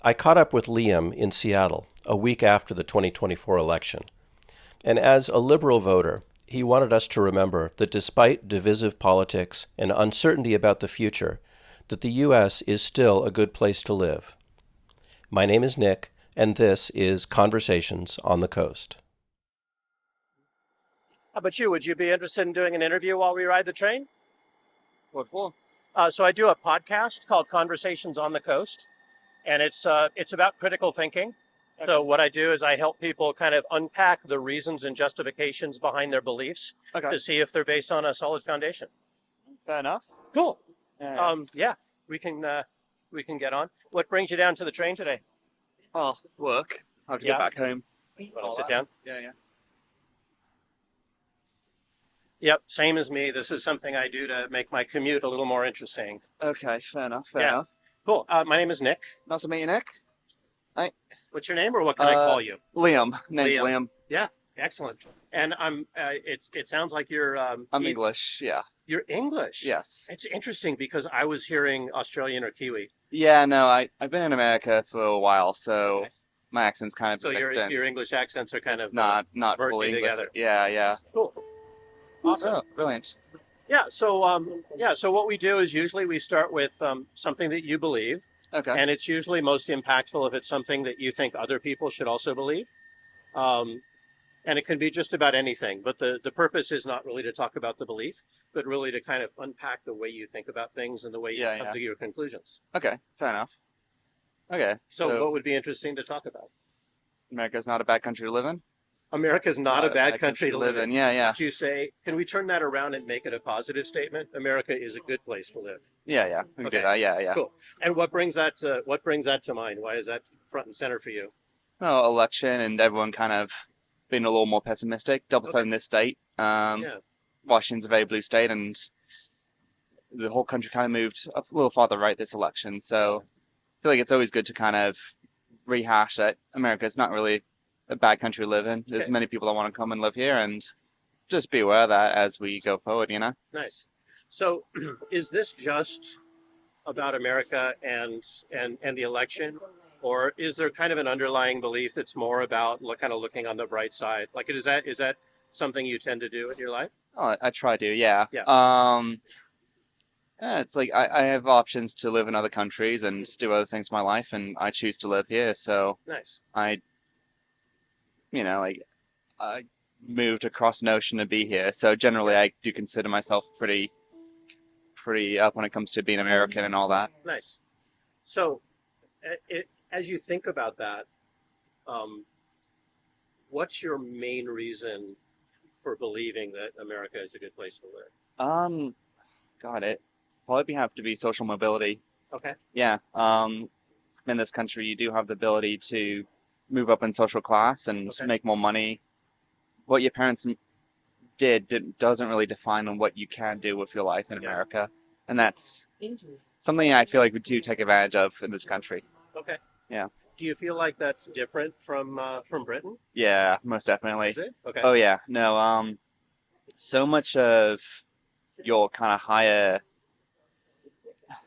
I caught up with Liam in Seattle a week after the 2024 election. And as a liberal voter, he wanted us to remember that despite divisive politics and uncertainty about the future, that the U.S. is still a good place to live. My name is Nick, and this is Conversations on the Coast. How about you? Would you be interested in doing an interview while we ride the train? What for? So I do a podcast called Conversations on the Coast, and it's about critical thinking. Okay. So what I do is I help people kind of unpack the reasons and justifications behind their beliefs to see if they're based on a solid foundation. Fair enough. Cool. Yeah. We can get on. What brings you down to the train today? Oh, work. I have to get back home. Want to sit down? Yeah. Yep, same as me. This is something I do to make my commute a little more interesting. Okay, fair enough. Fair enough. Cool. My name is Nick. Nice to meet you, Nick. Hi. What's your name, or what can I call you? Liam. Name's Liam. Yeah, excellent. And it sounds like you're. I'm English. Yeah. You're English. Yes. It's interesting because I was hearing Australian or Kiwi. Yeah. No, I've been in America for a while, so my accent's kind of. So your English accents are kind of not fully English. Together. Yeah. Cool. Awesome. Oh, brilliant. Yeah. So what we do is usually we start with something that you believe. Okay. And it's usually most impactful if it's something that you think other people should also believe. And it can be just about anything. But the purpose is not really to talk about the belief, but really to kind of unpack the way you think about things and the way you come to your conclusions. Okay. Fair enough. Okay. So what would be interesting to talk about? America's not a bad country to live in. America's not a bad country to live in. Yeah. Would you say, can we turn that around and make it a positive statement? America is a good place to live. Yeah. We can do that. Yeah. Cool. And what brings that to mind? Why is that front and center for you? Well, election and everyone kind of being a little more pessimistic. Double in this state. Washington's a very blue state, and the whole country kind of moved a little farther right this election. So I feel like it's always good to kind of rehash that America is not really a bad country to live in. There's many people that want to come and live here, and just be aware of that as we go forward, you know? Nice. So is this just about America and the election, or is there kind of an underlying belief that's more about kind of looking on the bright side? Like, is that something you tend to do in your life? Oh, I try to, yeah. It's like I have options to live in other countries and do other things in my life, and I choose to live here, so nice. I moved across an ocean to be here. So generally, I do consider myself pretty up when it comes to being American and all that. Nice. So, as you think about that, what's your main reason for believing that America is a good place to live? It probably have to be social mobility. Okay. Yeah. In this country, you do have the ability to move up in social class and make more money. What your parents doesn't really define on what you can do with your life in America. And that's something I feel like we do take advantage of in this country. Okay. Yeah. Do you feel like that's different from Britain? Yeah, most definitely. Is it? Okay. Oh yeah. No, so much of your kind of higher,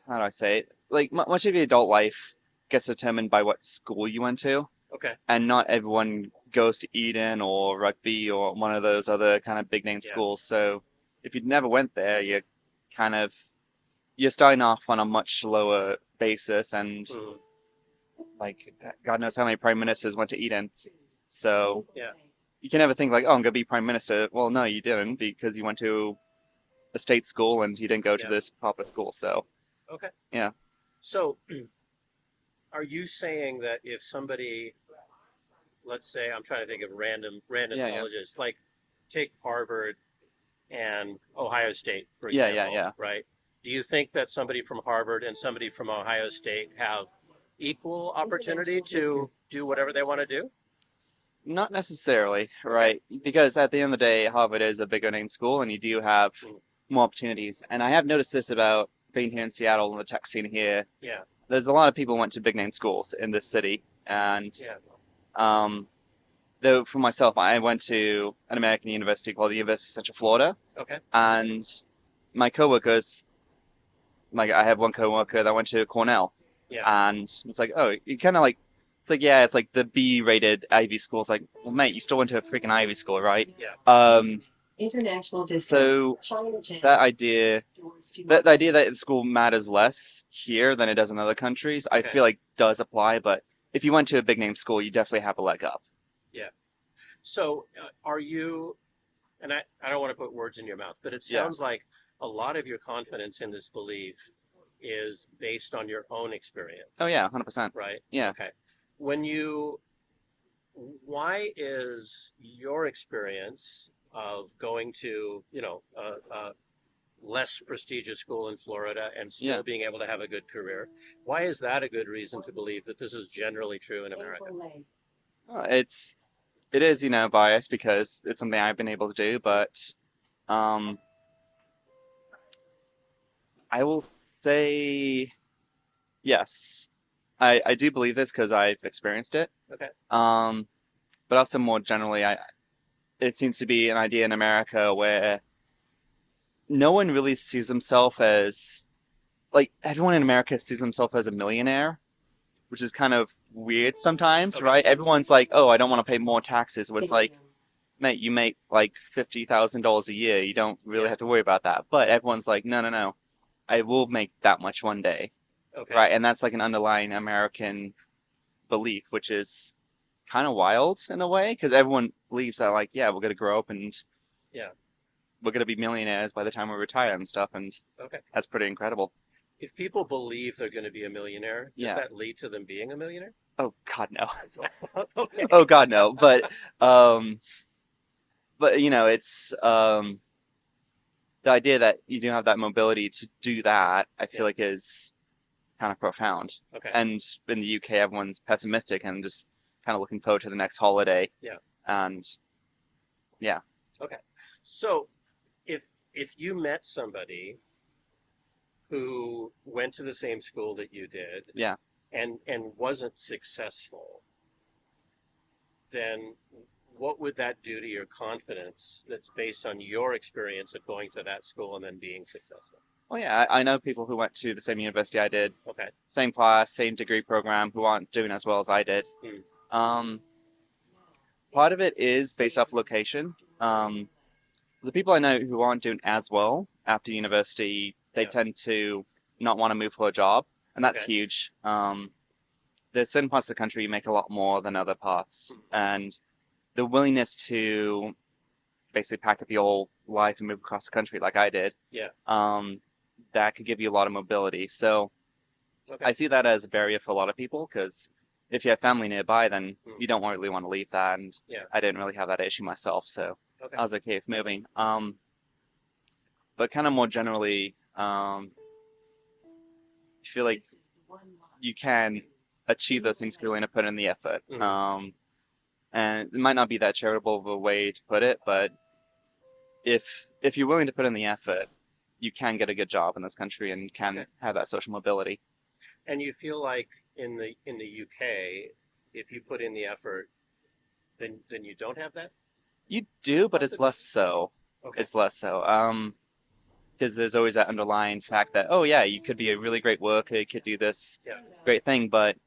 how do I say it? Like much of your adult life gets determined by what school you went to. Okay. And not everyone goes to Eden or rugby or one of those other kind of big name schools. So if you never went there, you're starting off on a much lower basis, and like God knows how many prime ministers went to Eden. So you can never think like, oh, I'm gonna be prime minister. Well, no, you didn't, because you went to a state school and you didn't go to this popular school. So yeah. So are you saying that if somebody, let's say, I'm trying to think of random colleges, like take Harvard and Ohio State, for example, right? Do you think that somebody from Harvard and somebody from Ohio State have equal opportunity to do whatever they want to do? Not necessarily, right? Because at the end of the day, Harvard is a bigger name school, and you do have more opportunities. And I have noticed this about being here in Seattle and the tech scene here. Yeah. There's a lot of people who went to big name schools in this city, and though for myself, I went to an American university called the University of Central Florida. Okay. And my coworkers, like I have one coworker that went to Cornell, Yeah. And it's like, oh, you kind of like, it's like, yeah, it's like the B-rated Ivy school. It's like, well, mate, you still went to a freaking Ivy school, right? Yeah. So that idea, the idea that the school matters less here than it does in other countries, I Okay. feel like does apply. But if you went to a big name school, you definitely have a leg up. Yeah. So are you, and I don't want to put words in your mouth, but it Yeah. sounds like a lot of your confidence in this belief is based on your own Oh experience, yeah, 100%. right? Yeah. Okay. When you, why is your experience of going to, a less prestigious school in Florida and Yeah. still being able to have a good career, why is that a good reason to believe that this is generally true in America? It's it is, biased because it's something I've been able to do, but um I will say yes. I do believe this because I've experienced it. Okay. Um but also more generally, it seems to be an idea in America where no one really sees himself as like everyone in America sees himself as a millionaire, which is kind of weird sometimes, Okay. right? Everyone's like, "Oh, I don't want to pay more taxes." When it's like, mate, you make like $50,000 a year. You don't really Yeah. have to worry about that. But everyone's like, no, no, no. I will make that much one day, Okay. right? And that's like an underlying American belief, which is kind of wild in a way, because everyone believes that, like, yeah, we're gonna grow up and Yeah. we're gonna be millionaires by the time we retire and stuff, and Okay. that's pretty incredible. If people believe they're going to be a millionaire, does Yeah. that lead to them being a millionaire? Oh God, no. Okay. Oh God, no. Um, but it's the idea that you do have that mobility to do that. I feel Yeah. like is kind of profound. Okay. And in the UK, everyone's pessimistic and just kind of looking forward to the next holiday. Yeah. And yeah, Okay. So if you met somebody who went to the same school that you did yeah. and wasn't successful, then what would that do to your confidence that's based on your experience of going to that school and then being successful? Well, yeah, I know people who went to the same university I did, Okay. same class, same degree program, who aren't doing as well as I did. Hmm. Um, Part of it is based off location. The people I know who aren't doing as well after university, they Yeah. tend to not want to move for a job, and that's Okay. huge. There's certain parts of the country you make a lot more than other parts, Hmm. and the willingness to basically pack up your whole life and move across the country like I did, Yeah. that could give you a lot of mobility. So Okay. I see that as a barrier for a lot of people because if you have family nearby, then Hmm. you don't really want to leave that. And Yeah. I didn't really have that issue myself, so Okay. I was okay with moving. But kind of more generally, I feel like you can achieve those things if you're willing to put in the effort. Hmm. And it might not be that charitable of a way to put it, but if you're willing to put in the effort, you can get a good job in this country and can Okay. have that social mobility. And you feel like in the UK, if you put in the effort, then you don't have that You do, but it's less possibility. so. Okay. It's less so. Because there's always that underlying fact that, oh yeah, you could be a really great worker, you could do this Yeah. great thing, but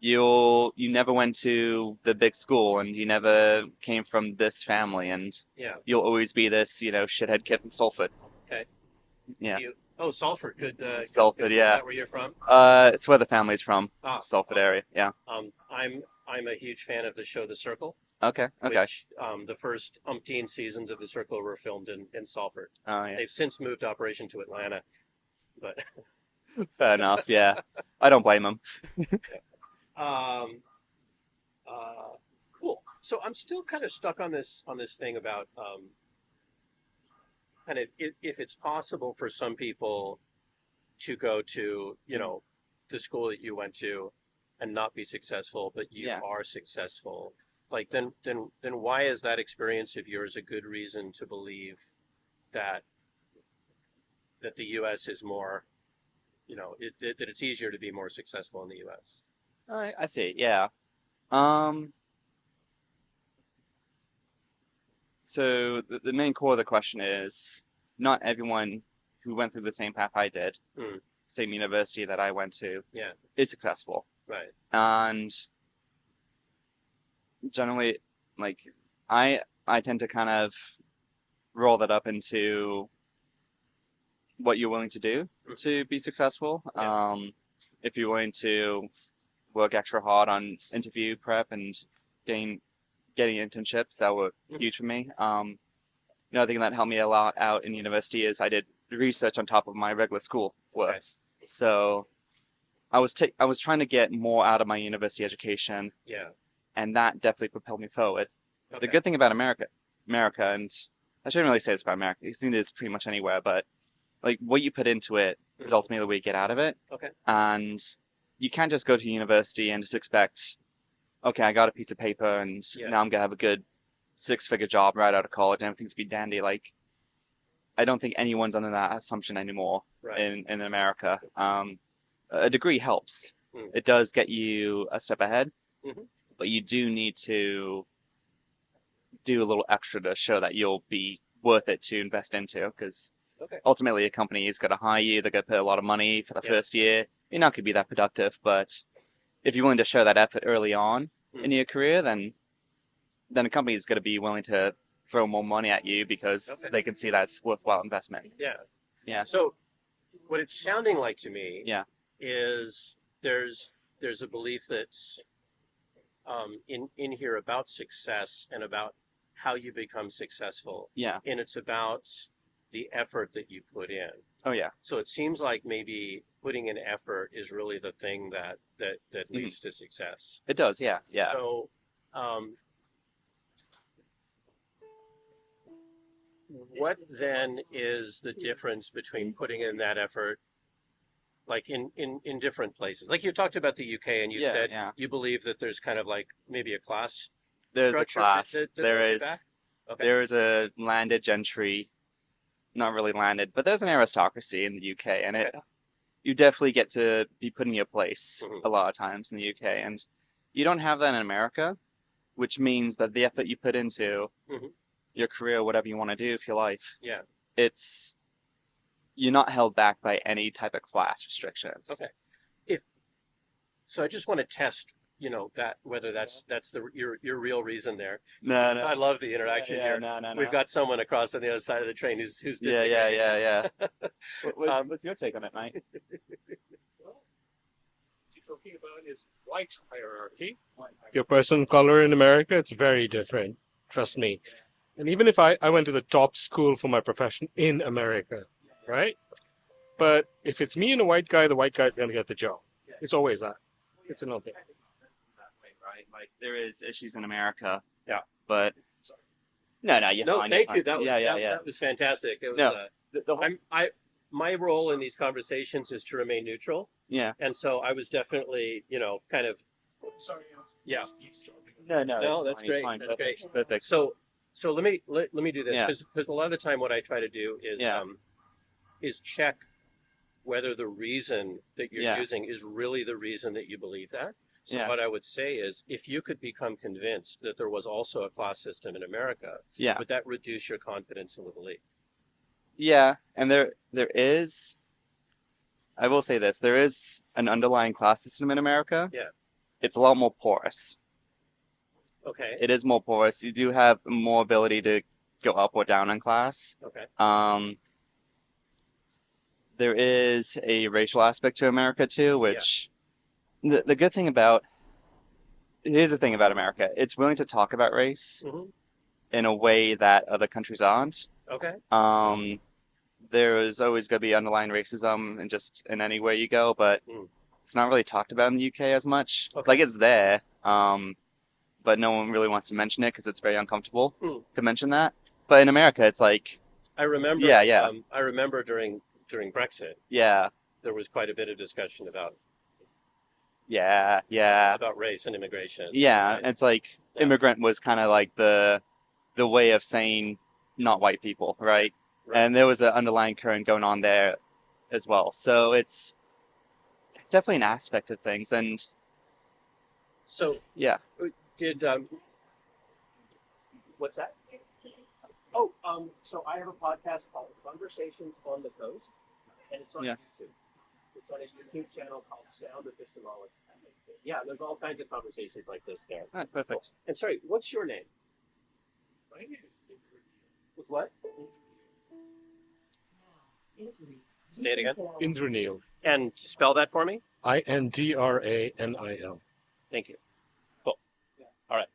you never went to the big school and you never came from this family and Yeah. you'll always be this, shithead kid from Salford. Okay. Yeah. Oh, Salford. Salford, Is yeah. that where you're from? It's where the family's from, Ah, Salford okay. area. Yeah. I'm a huge fan of the show The Circle, Okay. Okay. which the first umpteen seasons of The Circle were filmed in Salford. Oh yeah. They've since moved operation to Atlanta, but Fair enough. Yeah. I don't blame them. um, uh, cool. So I'm still kind of stuck on this thing about kind of if it's possible for some people to go to the school that you went to and not be successful, but you Yeah. are successful. Like then why is that experience of yours a good reason to believe that the U.S. is more, that it's easier to be more successful in the U.S.? I see. Yeah. Um. So the main core of the question is not everyone who went through the same path I did Hmm. same university that I went to Yeah. is successful. Right. And generally, like, I tend to kind of roll that up into what you're willing to do to be successful. Yeah. If you're willing to work extra hard on interview prep and getting internships, that were huge for me. Another thing that helped me a lot out in university is I did research on top of my regular school work. Okay. So I was trying to get more out of my university education. Yeah. And that definitely propelled me forward. Okay. The good thing about America, and I shouldn't really say this about America, because it is pretty much anywhere, but like what you put into it is ultimately what you get out of it. Okay. And you can't just go to university and just expect, okay, I got a piece of paper and now I'm gonna have a good 6-figure job right out of college and everything's be dandy. Like, I don't think anyone's under that assumption anymore in America. A degree helps. It does get you a step ahead, but you do need to do a little extra to show that you'll be worth it to invest into, because ultimately a company is going to hire you. They're going to pay a lot of money for the first year. You're not going to be that productive, but if you're willing to show that effort early on in your career, then a company is going to be willing to throw more money at you because they can see that's worthwhile investment. Yeah. Yeah. So what it's sounding like to me is there's a belief that's in here about success and about how you become successful. Yeah. And it's about the effort that you put in. Oh yeah. So it seems like maybe putting in effort is really the thing that leads to success. It does, yeah. Yeah. So what then is the difference between putting in that effort, like in different places? Like you talked about the UK, and you said you believe that there's kind of like maybe a class. There's a class. There is. Okay. There is a landed gentry, not really landed, but there's an aristocracy in the UK, and you definitely get to be put in your place a lot of times in the UK, and you don't have that in America, which means that the effort you put into your career, whatever you want to do for your life, you're not held back by any type of class restrictions. Okay. So I just want to test, that whether that's your real reason there. No. I love the interaction here. No. We've got someone across on the other side of the train who's Yeah. What's your take on it, mate? Well, what you're talking about is white hierarchy. If you're a person of color in America, it's very different. Trust me. And even if I went to the top school for my profession in America, right? But if it's me and a white guy, the white guy's going to get the job. It's always that. It's another thing. Right? Like, there is issues in America. Yeah. But no, you're fine. Thank you. That was fantastic. It was, my role in these conversations is to remain neutral. Yeah. And so I was definitely, kind of. Sorry. Yeah. No. That's great. Fine. That's great. Perfect. So let me do this, because a lot of the time what I try to do is check whether the reason that you're using is really the reason that you believe that. So what I would say is, if you could become convinced that there was also a class system in America, would that reduce your confidence in the belief? Yeah, and there is, I will say this, there is an underlying class system in America. Yeah. It's a lot more porous. Okay. It is more porous. You do have more ability to go up or down in class. Okay. There is a racial aspect to America too, which the good thing about, here's the thing about America, it's willing to talk about race in a way that other countries aren't. Okay. There is always going to be underlying racism in anywhere you go, but it's not really talked about in the UK as much. Okay. Like, it's there, but no one really wants to mention it because it's very uncomfortable to mention that. But in America, it's like, I remember. Yeah. I remember during Brexit. Yeah. There was quite a bit of discussion about. Yeah. About race and immigration. Yeah, right? It's like immigrant was kind of like the way of saying not white people, right? And there was an underlying current going on there as well. So it's definitely an aspect of things, and so did what's that? Oh, so I have a podcast called Conversations on the Coast, and it's on YouTube. It's on his YouTube channel called Sound Epistemology. Yeah, there's all kinds of conversations like this there. All right, perfect. Cool. And sorry, what's your name? My name is With what? Say it again. Indranil. And spell that for me. Indranil. Thank you. Cool. All right.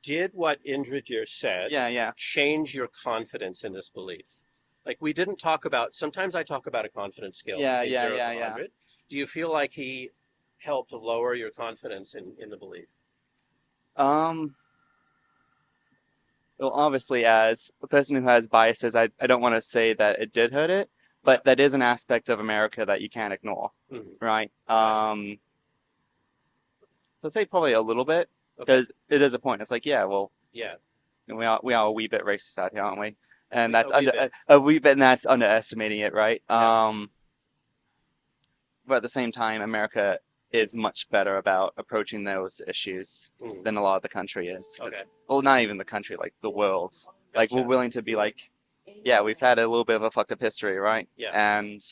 Did what Indrajit said change your confidence in this belief? Like we didn't talk about, sometimes I talk about a confidence scale. 0 to 100. Do you feel like he helped lower your confidence in the belief? Well, obviously, as a person who has biases, I don't want to say that it did hurt it, but that is an aspect of America that you can't ignore, right? So I'd say probably a little bit, because it is a point. It's like, we are a wee bit racist out here, aren't we? And that's a wee bit, and that's underestimating it, right? But at the same time, America is much better about approaching those issues than a lot of the country is. Well, not even the country, like the world. Like we're willing to be like, we've had a little bit of a fucked up history, right? And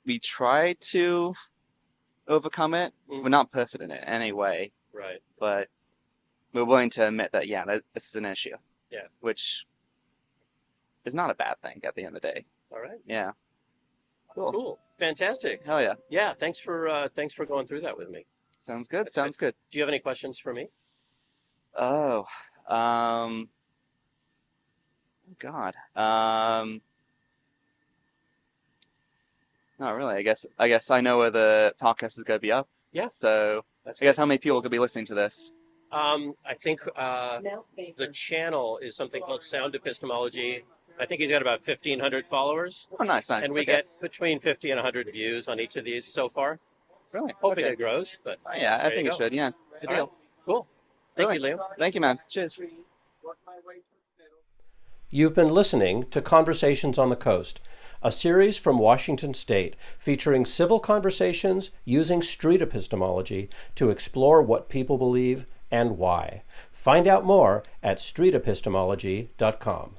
we try to overcome it. We're not perfect in it anyway. Right. But we're willing to admit that, this is an issue. Yeah. Which is not a bad thing at the end of the day. All right. Yeah. Cool. Fantastic. Hell yeah. Yeah. Thanks for going through that with me. Sounds good. That's good. Do you have any questions for me? Oh, God. Not really. I guess I know where the podcast is going to be up. Yeah. So I guess how many people could be listening to this? I think the channel is something called Sound Epistemology. I think he's got about 1,500 followers. Oh, nice. And we get between 50 and 100 views on each of these so far. Really? Hoping it grows. But I think it should. Yeah. Good deal. Right. Cool. Thank you, Liam. Thank you, man. Cheers. You've been listening to Conversations on the Coast, a series from Washington State featuring civil conversations using street epistemology to explore what people believe and why. Find out more at streetepistemology.com.